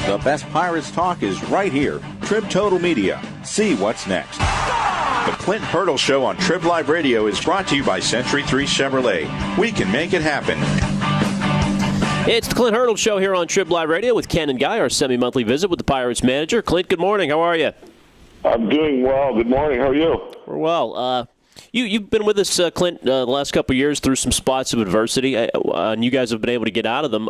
The best Pirates talk is right here. Trib Total Media. See what's next. The Clint Hurdle Show on TribLIVE Radio is brought to you by Century 3 Chevrolet. We can make it happen. It's the Clint Hurdle Show here on TribLIVE Radio with Ken and Guy, our semi-monthly visit with the Pirates manager. Clint, good morning. How are you? I'm doing well. Good morning. How are you? We're well. You've been with us, Clint, the last couple of years through some spots of adversity, and you guys have been able to get out of them.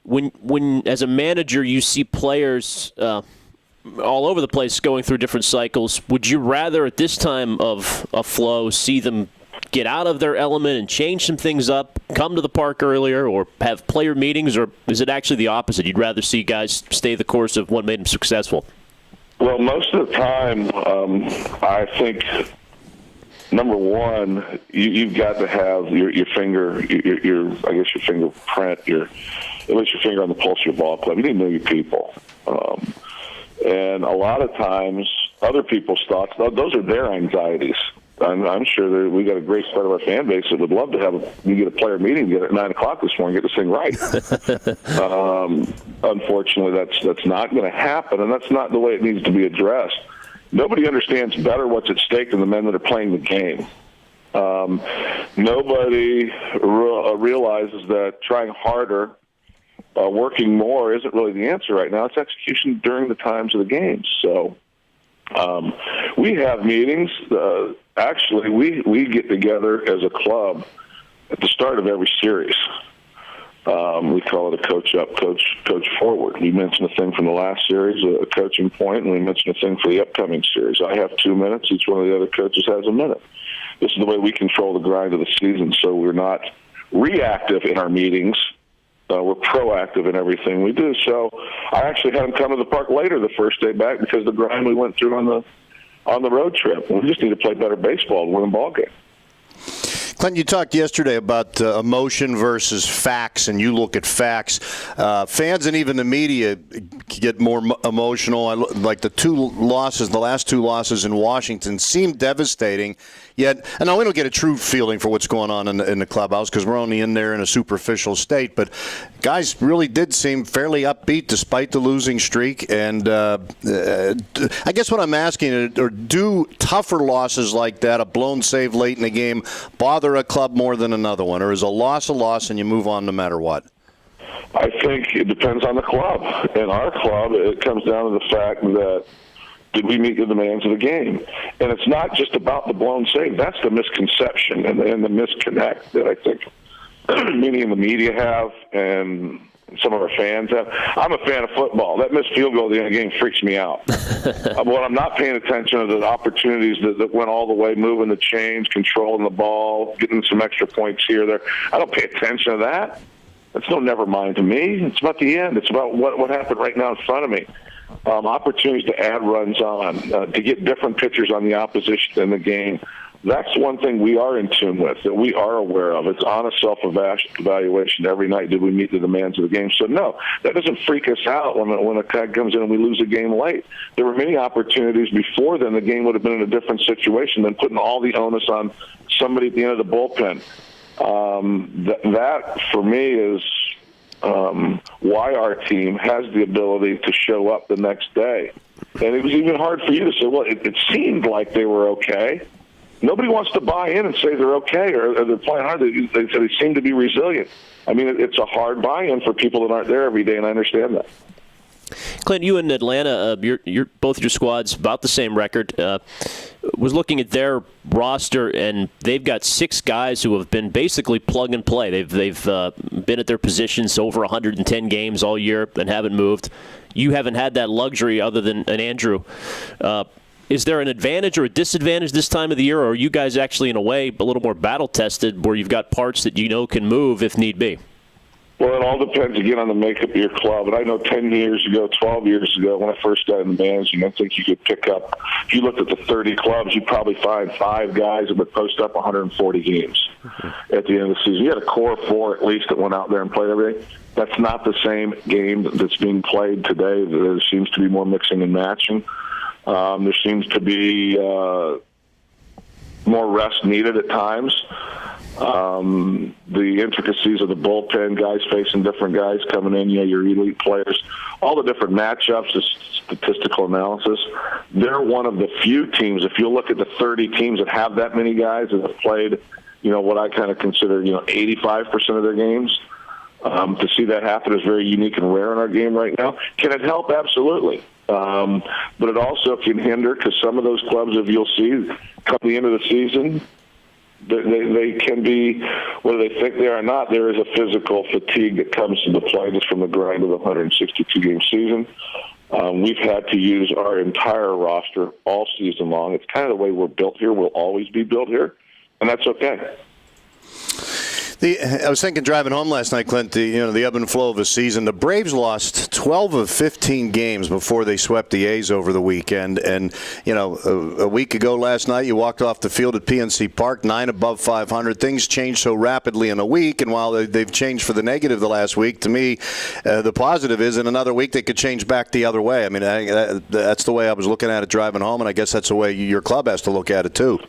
When as a manager, you see players all over the place going through different cycles, would you rather at this time of a flow see them get out of their element and change some things up, come to the park earlier, or have player meetings, or is it actually the opposite? You'd rather see guys stay the course of what made them successful? Well, most of the time, I think, number one, you've got to have your finger, your fingerprint, at least your finger on the pulse of your ball club. You need to know your people. And a lot of times, other people's thoughts, those are their anxieties. I'm sure that we got a great part of our fan base that would love to get a player meeting at 9 o'clock this morning, get this thing right. Unfortunately, that's not going to happen, and that's not the way it needs to be addressed. Nobody understands better what's at stake than the men that are playing the game. Nobody realizes that trying harder, working more isn't really the answer right now. It's execution during the times of the game. So we have meetings. Actually, we get together as a club at the start of every series. We call it a coach up, coach forward. We mention a thing from the last series, a coaching point, and we mention a thing for the upcoming series. I have 2 minutes. Each one of the other coaches has a minute. This is the way we control the grind of the season, so we're not reactive in our meetings. We're proactive in everything we do. So I actually had them come to the park later the first day back because of the grind we went through on the road trip. We just need to play better baseball and win a ball game. Clint, you talked yesterday about emotion versus facts, and you look at facts. Fans and even the media get more emotional. Like the last two losses in Washington seemed devastating. Yet, and now we don't get a true feeling for what's going on in the clubhouse because we're only in there in a superficial state. But guys really did seem fairly upbeat despite the losing streak. And I guess what I'm asking is, do tougher losses like that, a blown save late in the game, bother a club more than another one? Or is a loss and you move on no matter what? I think it depends on the club. In our club, it comes down to the fact that did we meet the demands of the game? And it's not just about the blown save. That's the misconception and the misconnect that I think many in the media have and some of our fans have. I'm a fan of football. That missed field goal at the end of the game freaks me out. What I'm not paying attention to the opportunities that went all the way, moving the chains, controlling the ball, getting some extra points here or there. I don't pay attention to that. That's no never mind to me. It's about the end. It's about what happened right now in front of me. Opportunities to add runs on, to get different pitchers on the opposition in the game. That's one thing we are in tune with, that we are aware of. It's honest self-evaluation every night. Did we meet the demands of the game? So, no, that doesn't freak us out when a guy comes in and we lose a game late. There were many opportunities before then. The game would have been in a different situation than putting all the onus on somebody at the end of the bullpen. That, for me, is why our team has the ability to show up the next day. And it was even hard for you to say, well, it seemed like they were okay. Nobody wants to buy in and say they're okay or they're playing hard. They say they seem to be resilient. I mean, it's a hard buy-in for people that aren't there every day, and I understand that. Clint, you in Atlanta, you're both your squads about the same record. Was looking at their roster, and they've got 6 guys who have been basically plug and play. They've been at their positions over 110 games all year and haven't moved. You haven't had that luxury other than an Andrew. Is there an advantage or a disadvantage this time of the year, or are you guys actually, in a way, a little more battle-tested where you've got parts that you know can move if need be? Well, it all depends, again, on the makeup of your club. And I know 10 years ago, 12 years ago, when I first got in managing, I think you could pick up, if you looked at the 30 clubs, you'd probably find 5 guys that would post up 140 games at the end of the season. You had a core 4 at least that went out there and played everything. That's not the same game that's being played today. There seems to be more mixing and matching. There seems to be more rest needed at times. the intricacies of the bullpen, guys facing different guys coming in, your elite players, all the different matchups, the statistical analysis. They're one of the few teams, if you look at the 30 teams that have that many guys that have played, what I kind of consider, 85% of their games. To see that happen is very unique and rare in our game right now. Can it help? Absolutely. But it also can hinder, because some of those clubs, if you'll see, come the end of the season, they can be, whether they think they are or not, there is a physical fatigue that comes to the play just from the grind of the 162-game season. We've had to use our entire roster all season long. It's kind of the way we're built here. We'll always be built here, and that's okay. I was thinking driving home last night, Clint, the ebb and flow of a season. The Braves lost 12 of 15 games before they swept the A's over the weekend. And, a week ago last night, you walked off the field at PNC Park, 9 above 500. Things changed so rapidly in a week. And while they've changed for the negative the last week, to me, the positive is in another week they could change back the other way. I mean, that's the way I was looking at it driving home, and I guess that's the way your club has to look at it, too.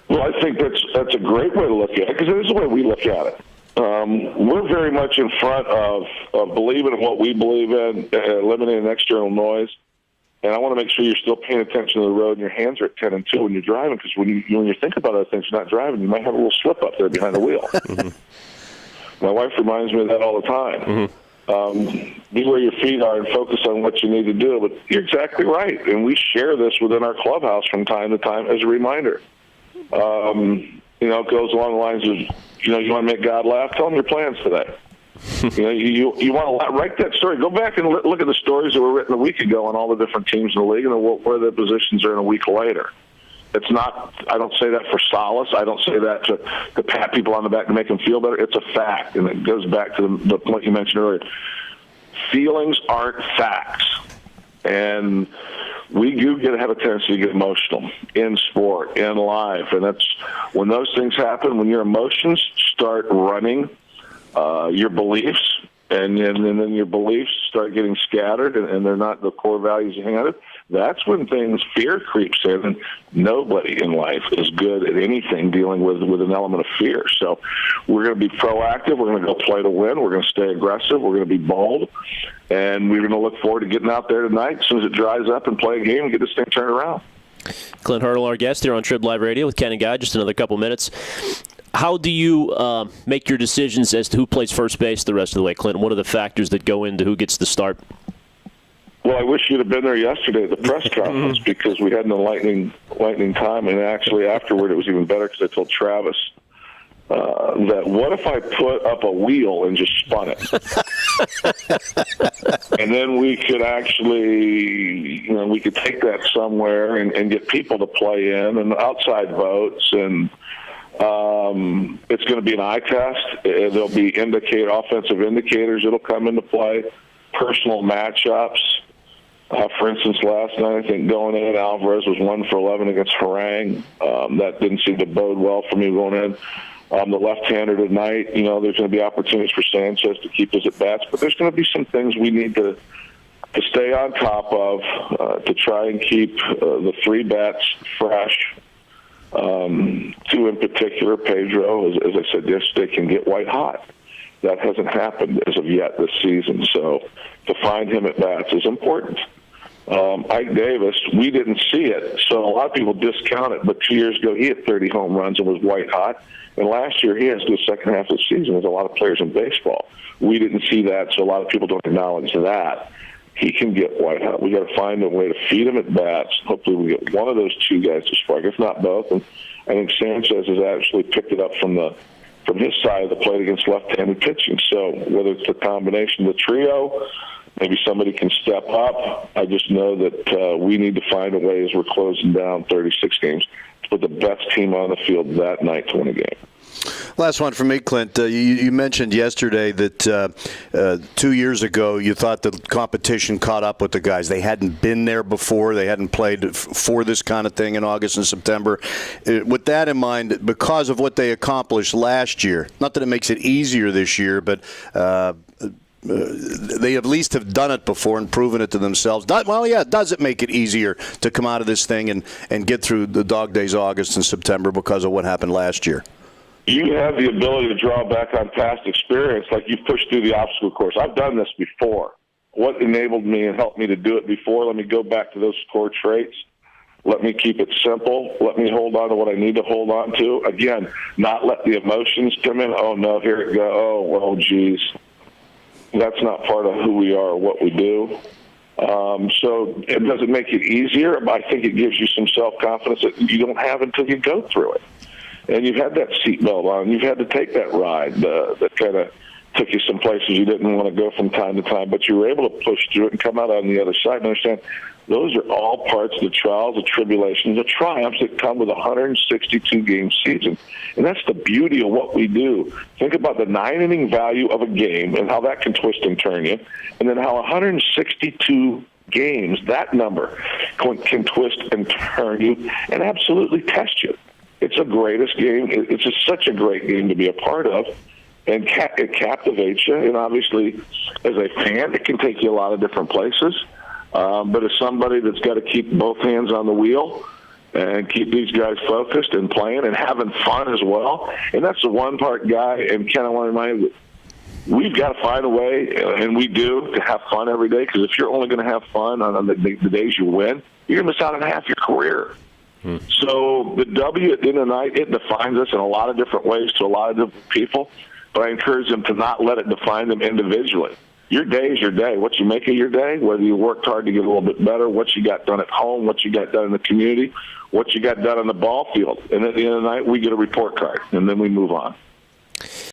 Well, I think that's a great way to look at it, because it is the way we look at it. We're very much in front of believing in what we believe in, eliminating external noise. And I want to make sure you're still paying attention to the road and your hands are at 10 and 2 when you're driving, because when you think about other things, you're not driving, you might have a little slip up there behind the wheel. Mm-hmm. My wife reminds me of that all the time. Mm-hmm. Be where your feet are and focus on what you need to do. But you're exactly right. And we share this within our clubhouse from time to time as a reminder. It goes along the lines of, you want to make God laugh, tell him your plans today. You want to write that story. Go back and look at the stories that were written a week ago on all the different teams in the league and where their positions are in a week later. It's not, I don't say that for solace. I don't say that to pat people on the back to make them feel better. It's a fact, and it goes back to the point you mentioned earlier. Feelings aren't facts. And we do have a tendency to get emotional in sport, in life, and that's when those things happen, when your emotions start running your beliefs, and then your beliefs start getting scattered, and they're not the core values you hang on to. That's when fear creeps in, and nobody in life is good at anything dealing with an element of fear. So we're going to be proactive. We're going to go play to win. We're going to stay aggressive. We're going to be bold. And we're going to look forward to getting out there tonight as soon as it dries up and play a game and get this thing turned around. Clint Hurdle, our guest here on TribLIVE Radio with Ken and Guy. Just another couple minutes. How do you make your decisions as to who plays first base the rest of the way, Clint? What are the factors that go into who gets the start? Well, I wish you'd have been there yesterday at the press conference because we had an enlightening time. And actually afterward, it was even better because I told Travis that what if I put up a wheel and just spun it? And then we could actually, we could take that somewhere and get people to play in and outside votes. And it's going to be an eye test. There'll be offensive indicators that'll come into play, personal matchups. For instance, last night, I think going in, Alvarez was 1 for 11 against Harang. That didn't seem to bode well for me going in. The left-hander tonight, there's going to be opportunities for Sanchez to keep his at-bats, but there's going to be some things we need to stay on top of to try and keep the 3 bats fresh. 2 in particular, Pedro, as I said yesterday, can get white hot. That hasn't happened as of yet this season, so to find him at bats is important. Ike Davis, we didn't see it, so a lot of people discount it, but 2 years ago he hit 30 home runs and was white hot, and last year he has to do the second half of the season with a lot of players in baseball. We didn't see that, so a lot of people don't acknowledge that. He can get white hot. We got to find a way to feed him at bats. Hopefully we get one of those 2 guys to spark, if not both, and I think Sanchez has actually picked it up from his side of the plate against left-handed pitching. So whether it's the combination of the trio, maybe somebody can step up. I just know that we need to find a way as we're closing down 36 games to put the best team on the field that night to win a game. Last one for me, Clint. You mentioned yesterday that 2 years ago you thought the competition caught up with the guys. They hadn't been there before. They hadn't played for this kind of thing in August and September. With that in mind, because of what they accomplished last year, not that it makes it easier this year, but they at least have done it before and proven it to themselves. Does it make it easier to come out of this thing and get through the dog days August and September because of what happened last year? you have the ability to draw back on past experience, like you pushed through the obstacle course. I've done this before. What enabled me and helped me to do it before? Let me go back to those core traits. Let me keep it simple. Let me hold on to what I need to hold on to. Again, not let the emotions come in. Oh, no, here it goes. Oh, well, geez. That's not part of who we are or what we do. So it doesn't make it easier, but I think it gives you some self-confidence that you don't have until you go through it. And you've had that seatbelt on. You've had to take that ride that kind of took you some places you didn't want to go from time to time, but you were able to push through it and come out on the other side and understand those are all parts of the trials, the tribulations, the triumphs that come with a 162-game season. And that's the beauty of what we do. Think about the 9-inning value of a game and how that can twist and turn you, and then how 162 games, that number, can twist and turn you and absolutely test you. It's the greatest game. It's just such a great game to be a part of, and it captivates you. And obviously, as a fan, it can take you a lot of different places. But as somebody that's got to keep both hands on the wheel and keep these guys focused and playing and having fun as well, and that's the one part, Guy, and Ken, I want to remind you, we've got to find a way, and we do, to have fun every day, because if you're only going to have fun on the days you win, you're going to miss out on half your career. So the W at the end of the night, it defines us in a lot of different ways to a lot of different people, but I encourage them to not let it define them individually. Your day is your day. What you make of your day, whether you worked hard to get a little bit better, what you got done at home, what you got done in the community, what you got done on the ball field. And at the end of the night, we get a report card, and then we move on.